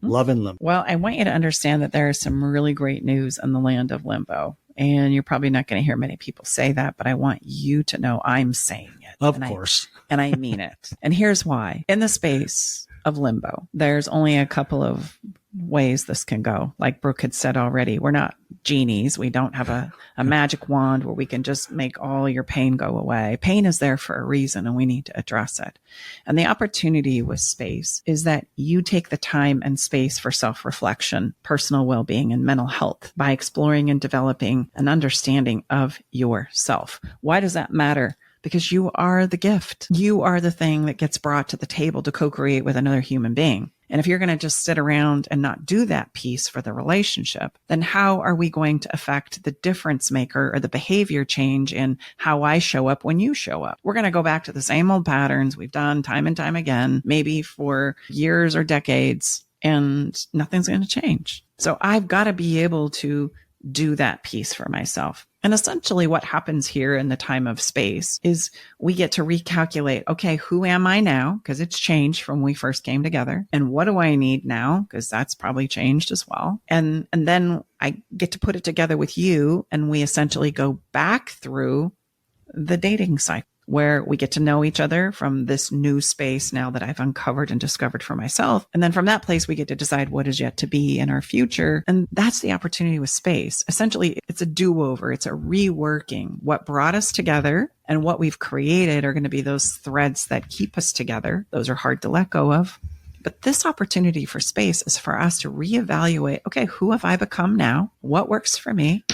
Love and limbo. Well, I want you to understand that there is some really great news in the land of limbo. And you're probably not going to hear many people say that, but I want you to know I'm saying it. Of course. And I mean it. And here's why. In the space of limbo, there's only a couple of ways this can go. Like Brooke had said already, we're not genies. We don't have a magic wand where we can just make all your pain go away. Pain is there for a reason, and we need to address it. And the opportunity with space is that you take the time and space for self-reflection, personal well-being, and mental health by exploring and developing an understanding of yourself. Why does that matter? because you are the gift. You are the thing that gets brought to the table to co-create with another human being. And if you're going to just sit around and not do that piece for the relationship, then how are we going to affect the difference maker or the behavior change in how I show up when you show up? We're going to go back to the same old patterns we've done time and time again, maybe for years or decades, and nothing's going to change. So I've got to be able to do that piece for myself. And essentially what happens here in the time of space is we get to recalculate, okay, who am I now? Because it's changed from when we first came together. And what do I need now? Because that's probably changed as well. And then I get to put it together with you, and we essentially go back through the dating cycle, where we get to know each other from this new space now that I've uncovered and discovered for myself. And then from that place, we get to decide what is yet to be in our future. And that's the opportunity with space. Essentially, it's a do-over. It's a reworking. What brought us together and what we've created are going to be those threads that keep us together. Those are hard to let go of. But this opportunity for space is for us to reevaluate, okay, who have I become now? What works for me?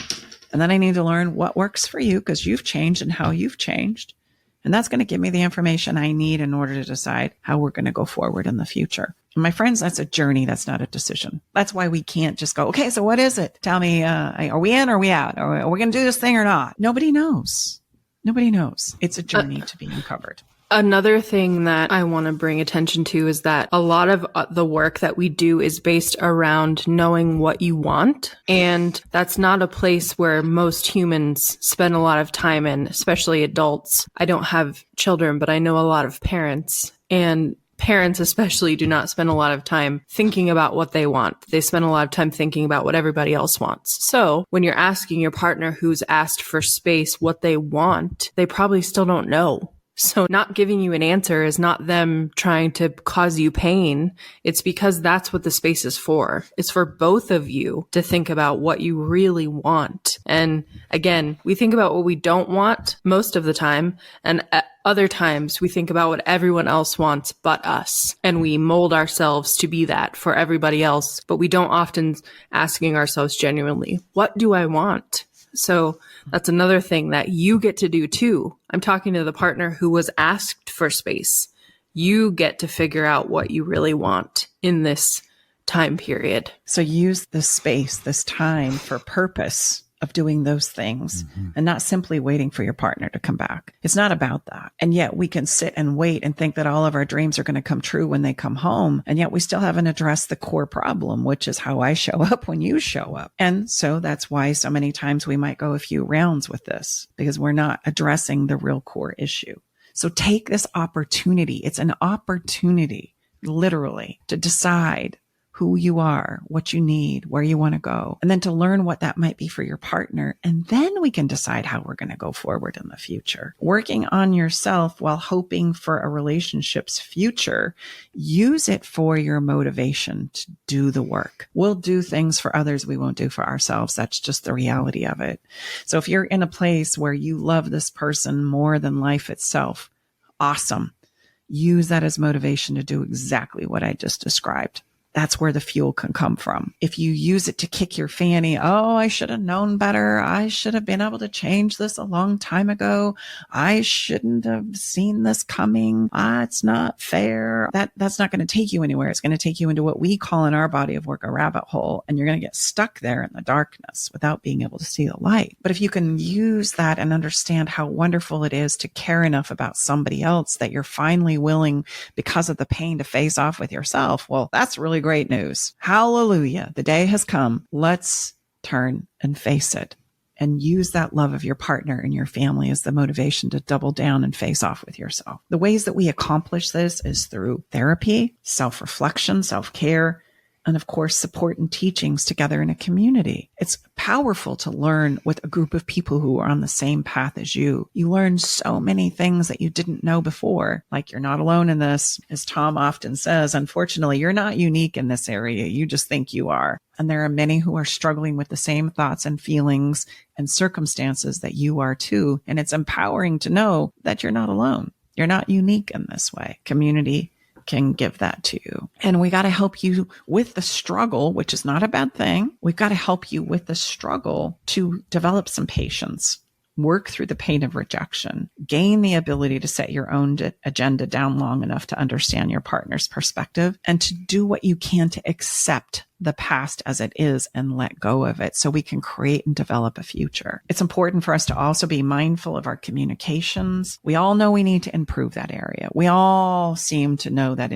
And then I need to learn what works for you, because you've changed and how you've changed. And that's going to give me the information I need in order to decide how we're going to go forward in the future. And my friends, that's a journey. That's not a decision. That's why we can't just go, okay, so what is it? Tell me, are we in or are we out? Are we going to do this thing or not? Nobody knows. Nobody knows. It's a journey to be uncovered. Another thing that I want to bring attention to is that a lot of the work that we do is based around knowing what you want. And that's not a place where most humans spend a lot of time in, especially adults. I don't have children, but I know a lot of parents, and parents especially do not spend a lot of time thinking about what they want. They spend a lot of time thinking about what everybody else wants. So when you're asking your partner who's asked for space what they want, they probably still don't know. So not giving you an answer is not them trying to cause you pain. It's because that's what the space is for. It's for both of you to think about what you really want. And again, we think about what we don't want most of the time. And at other times we think about what everyone else wants but us. And we mold ourselves to be that for everybody else. But we don't often asking ourselves genuinely, what do I want? So that's another thing that you get to do too. I'm talking to the partner who was asked for space. You get to figure out what you really want in this time period. So use this space, this time for purpose of doing those things and not simply waiting for your partner to come back. It's not about that. And yet we can sit and wait and think that all of our dreams are going to come true when they come home. And yet we still haven't addressed the core problem, which is how I show up when you show up. And so that's why so many times we might go a few rounds with this, because we're not addressing the real core issue. So take this opportunity. It's an opportunity, literally, to decide who you are, what you need, where you want to go, and then to learn what that might be for your partner. And then we can decide how we're going to go forward in the future. Working on yourself while hoping for a relationship's future, use it for your motivation to do the work. We'll do things for others we won't do for ourselves. That's just the reality of it. So if you're in a place where you love this person more than life itself, awesome. Use that as motivation to do exactly what I just described. That's where the fuel can come from. If you use it to kick your fanny, oh, I should have known better. I should have been able to change this a long time ago. I shouldn't have seen this coming. It's not fair. That's not going to take you anywhere. It's going to take you into what we call in our body of work a rabbit hole. And you're going to get stuck there in the darkness without being able to see the light. But if you can use that and understand how wonderful it is to care enough about somebody else that you're finally willing, because of the pain, to face off with yourself, well, that's really great news. Hallelujah. The day has come. Let's turn and face it and use that love of your partner and your family as the motivation to double down and face off with yourself. The ways that we accomplish this is through therapy, self-reflection, self-care, and of course, support and teachings together in a community. It's powerful to learn with a group of people who are on the same path as you. You learn so many things that you didn't know before, like you're not alone in this. As Tom often says, unfortunately, you're not unique in this area. You just think you are. And there are many who are struggling with the same thoughts and feelings and circumstances that you are too. And it's empowering to know that you're not alone. You're not unique in this way. Community can give that to you. And we got to help you with the struggle, which is not a bad thing. We've got to help you with the struggle to develop some patience work through the pain of rejection, gain the ability to set your own agenda down long enough to understand your partner's perspective, and to do what you can to accept the past as it is and let go of it so we can create and develop a future. It's important for us to also be mindful of our communications. We all know we need to improve that area. We all seem to know that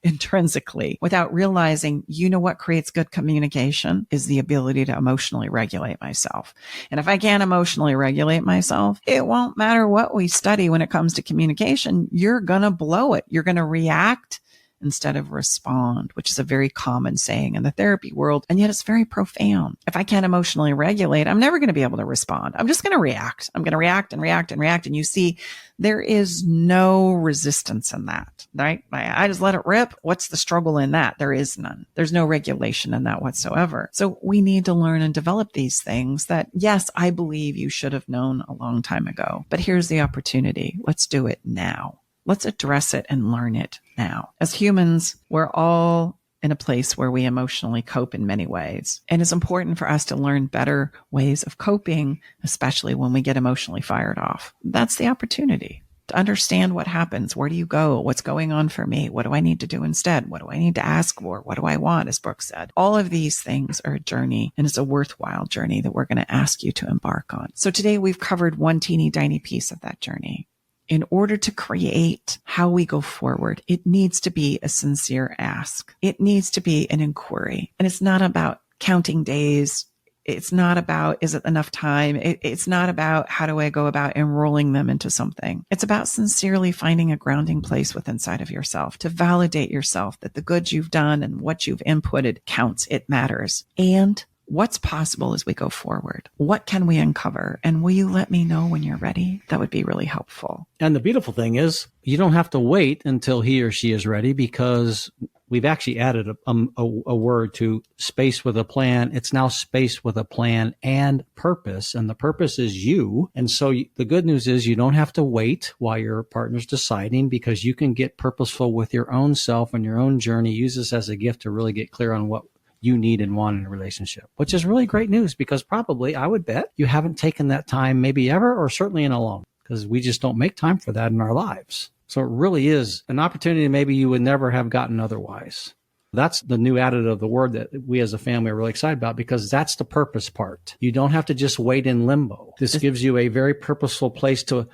intrinsically without realizing, what creates good communication is the ability to emotionally regulate myself. And if I can't emotionally regulate myself, it won't matter what we study when it comes to communication. You're going to blow it. You're going to react instead of respond, which is a very common saying in the therapy world. And yet it's very profound. If I can't emotionally regulate, I'm never going to be able to respond. I'm just going to react. I'm going to react and react and react. And you see, there is no resistance in that, right? I just let it rip. What's the struggle in that? There is none. There's no regulation in that whatsoever. So we need to learn and develop these things that, yes, I believe you should have known a long time ago, but here's the opportunity. Let's do it now. Let's address it and learn it now. As humans, we're all in a place where we emotionally cope in many ways. And it's important for us to learn better ways of coping, especially when we get emotionally fired off. That's the opportunity to understand what happens. Where do you go? What's going on for me? What do I need to do instead? What do I need to ask for? What do I want? As Brooke said, all of these things are a journey, and it's a worthwhile journey that we're going to ask you to embark on. So today we've covered one teeny tiny piece of that journey. In order to create how we go forward, it needs to be a sincere ask. It needs to be an inquiry. And it's not about counting days. It's not about, is it enough time? It's not about, how do I go about enrolling them into something? It's about sincerely finding a grounding place within inside of yourself to validate yourself that the good you've done and what you've inputted counts. It matters. And what's possible as we go forward? What can we uncover? And will you let me know when you're ready? That would be really helpful. And the beautiful thing is you don't have to wait until he or she is ready, because we've actually added a word to space with a plan. It's now space with a plan and purpose. And the purpose is you. And so the good news is you don't have to wait while your partner's deciding, because you can get purposeful with your own self and your own journey. Use this as a gift to really get clear on what you need and want in a relationship, which is really great news, because probably, I would bet, you haven't taken that time maybe ever, or certainly in a long, because we just don't make time for that in our lives. So it really is an opportunity maybe you would never have gotten otherwise. That's the new additive of the word that we as a family are really excited about, because that's the purpose part. You don't have to just wait in limbo. This gives you a very purposeful place to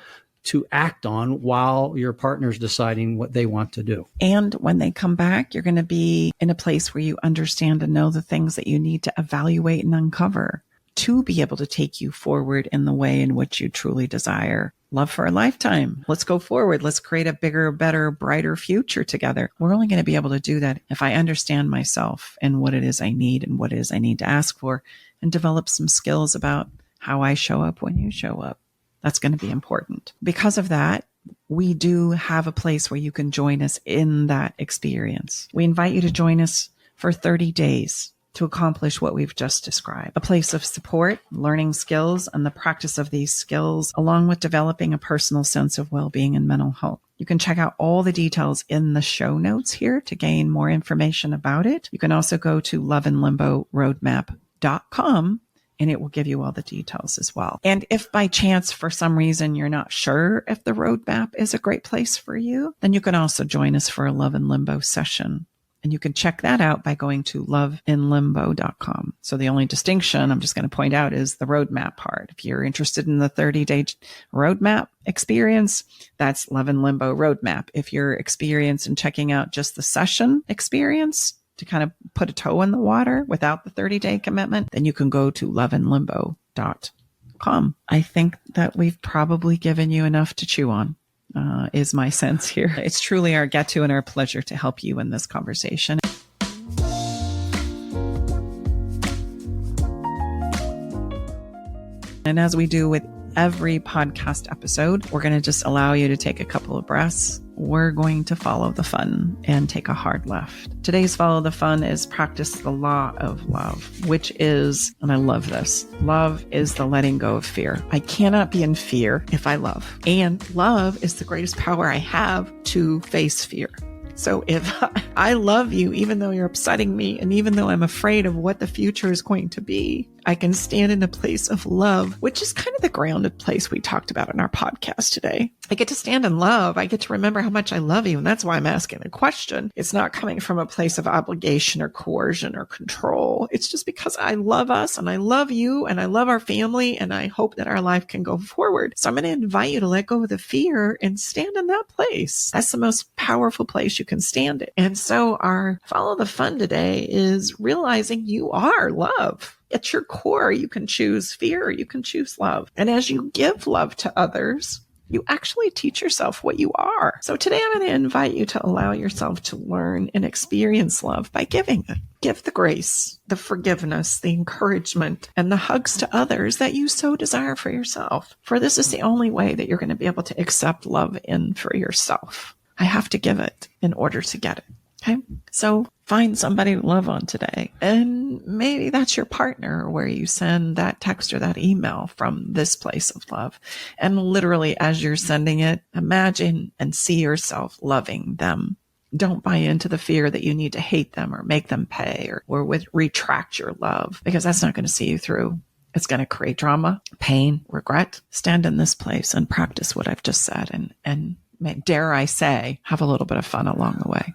act on while your partner's deciding what they want to do. And when they come back, you're going to be in a place where you understand and know the things that you need to evaluate and uncover to be able to take you forward in the way in which you truly desire. Love for a lifetime. Let's go forward. Let's create a bigger, better, brighter future together. We're only going to be able to do that if I understand myself and what it is I need and what it is I need to ask for, and develop some skills about how I show up when you show up. That's going to be important. Because of that, we do have a place where you can join us in that experience. We invite you to join us for 30 days to accomplish what we've just described. A place of support, learning skills, and the practice of these skills, along with developing a personal sense of well-being and mental health. You can check out all the details in the show notes here to gain more information about it. You can also go to loveandlimboroadmap.com, and it will give you all the details as well. And if by chance, for some reason, you're not sure if the roadmap is a great place for you, then you can also join us for a Love in Limbo session. And you can check that out by going to loveinlimbo.com. So the only distinction I'm just going to point out is the roadmap part. If you're interested in the 30-day roadmap experience, that's Love in Limbo roadmap. If you're experienced in checking out just the session experience, to kind of put a toe in the water without the 30-day commitment, then you can go to loveinlimbo.com. I think that we've probably given you enough to chew on, is my sense here. It's truly our get to and our pleasure to help you in this conversation. And as we do with every podcast episode, we're going to just allow you to take a couple of breaths. We're going to follow the fun and take a hard left. Today's follow the fun is practice the law of love, which is, and I love this, love is the letting go of fear. I cannot be in fear if I love. And love is the greatest power I have to face fear. So if I love you, even though you're upsetting me, and even though I'm afraid of what the future is going to be, I can stand in a place of love, which is kind of the grounded place we talked about in our podcast today. I get to stand in love. I get to remember how much I love you. And that's why I'm asking the question. It's not coming from a place of obligation or coercion or control. It's just because I love us and I love you and I love our family and I hope that our life can go forward. So I'm going to invite you to let go of the fear and stand in that place. That's the most powerful place you can stand in. And so our follow the fun today is realizing you are love. At your core, you can choose fear, you can choose love. And as you give love to others, you actually teach yourself what you are. So today I'm going to invite you to allow yourself to learn and experience love by giving it. Give the grace, the forgiveness, the encouragement, and the hugs to others that you so desire for yourself. For this is the only way that you're going to be able to accept love in for yourself. I have to give it in order to get it. Okay. So find somebody to love on today. And maybe that's your partner where you send that text or that email from this place of love. And literally as you're sending it, imagine and see yourself loving them. Don't buy into the fear that you need to hate them or make them pay or retract your love, because that's not going to see you through. It's going to create drama, pain, regret. Stand in this place and practice what I've just said. And dare I say, have a little bit of fun along the way.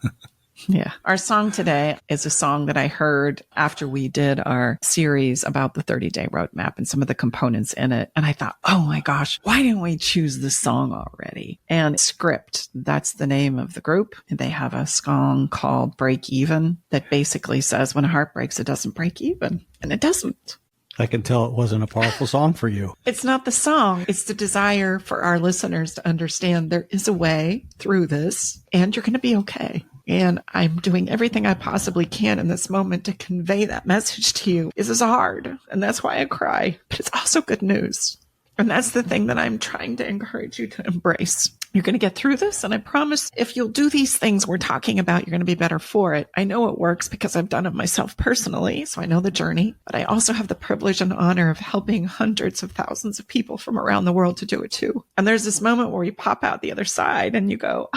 Yeah. Our song today is a song that I heard after we did our series about the 30-day roadmap and some of the components in it. And I thought, oh my gosh, why didn't we choose this song already? And Script, that's the name of the group. And they have a song called Break Even that basically says when a heart breaks, it doesn't break even. And it doesn't. I can tell it wasn't a powerful song for you. It's not the song. It's the desire for our listeners to understand there is a way through this and you're going to be okay. And I'm doing everything I possibly can in this moment to convey that message to you. This is hard, and that's why I cry, but it's also good news. And that's the thing that I'm trying to encourage you to embrace. You're going to get through this, and I promise if you'll do these things we're talking about, you're going to be better for it. I know it works because I've done it myself personally, so I know the journey, but I also have the privilege and honor of helping hundreds of thousands of people from around the world to do it too. And there's this moment where you pop out the other side and you go,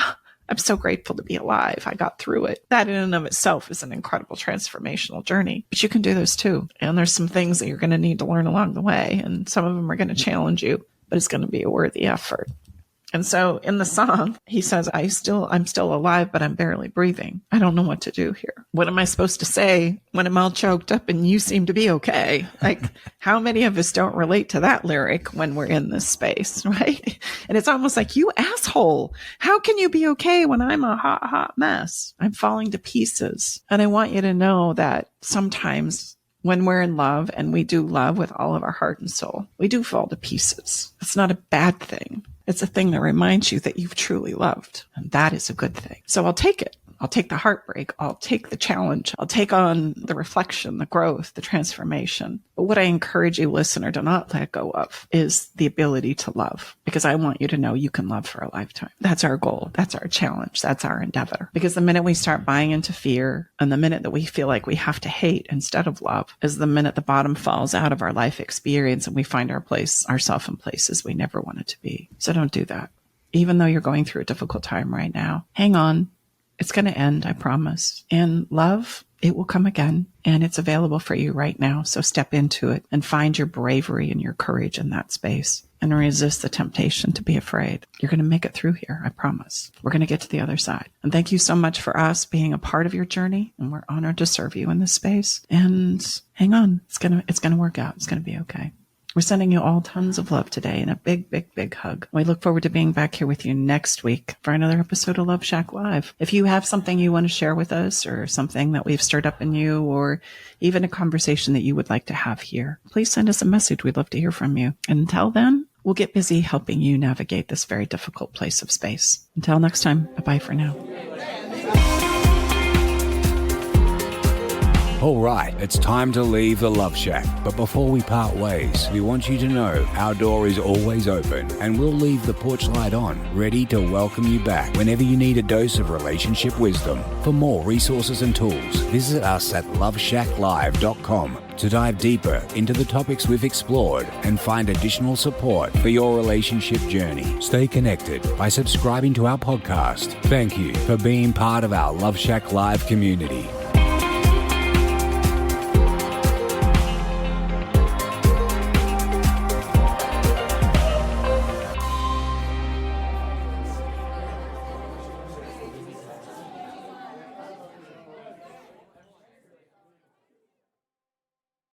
I'm so grateful to be alive. I got through it. That in and of itself is an incredible transformational journey. But you can do this too. And there's some things that you're going to need to learn along the way. And some of them are going to challenge you, but it's going to be a worthy effort. And so in the song, he says, I'm still alive, but I'm barely breathing. I don't know what to do here. What am I supposed to say when I'm all choked up and you seem to be okay? Like, how many of us don't relate to that lyric when we're in this space, right? And it's almost like, you asshole, how can you be okay when I'm a hot mess? I'm falling to pieces. And I want you to know that sometimes when we're in love and we do love with all of our heart and soul, we do fall to pieces. It's not a bad thing. It's a thing that reminds you that you've truly loved. And that is a good thing. So I'll take it. I'll take the heartbreak. I'll take the challenge. I'll take on the reflection, the growth, the transformation. But what I encourage you, listener, to not let go of is the ability to love, because I want you to know you can love for a lifetime. That's our goal. That's our challenge. That's our endeavor. Because the minute we start buying into fear and the minute that we feel like we have to hate instead of love is the minute the bottom falls out of our life experience and we find ourselves in places we never wanted to be. So don't do that. Even though you're going through a difficult time right now, hang on. It's going to end, I promise. And love, it will come again. And it's available for you right now. So step into it and find your bravery and your courage in that space and resist the temptation to be afraid. You're going to make it through here, I promise. We're going to get to the other side. And thank you so much for us being a part of your journey. And we're honored to serve you in this space. And hang on. It's going to work out. It's going to be okay. We're sending you all tons of love today and a big, big, big hug. We look forward to being back here with you next week for another episode of Love Shack Live. If you have something you want to share with us or something that we've stirred up in you or even a conversation that you would like to have here, please send us a message. We'd love to hear from you. And until then, we'll get busy helping you navigate this very difficult place of space. Until next time, bye-bye for now. All right, it's time to leave the Love Shack. But before we part ways, we want you to know our door is always open and we'll leave the porch light on, ready to welcome you back whenever you need a dose of relationship wisdom. For more resources and tools, visit us at loveshacklive.com to dive deeper into the topics we've explored and find additional support for your relationship journey. Stay connected by subscribing to our podcast. Thank you for being part of our Love Shack Live community.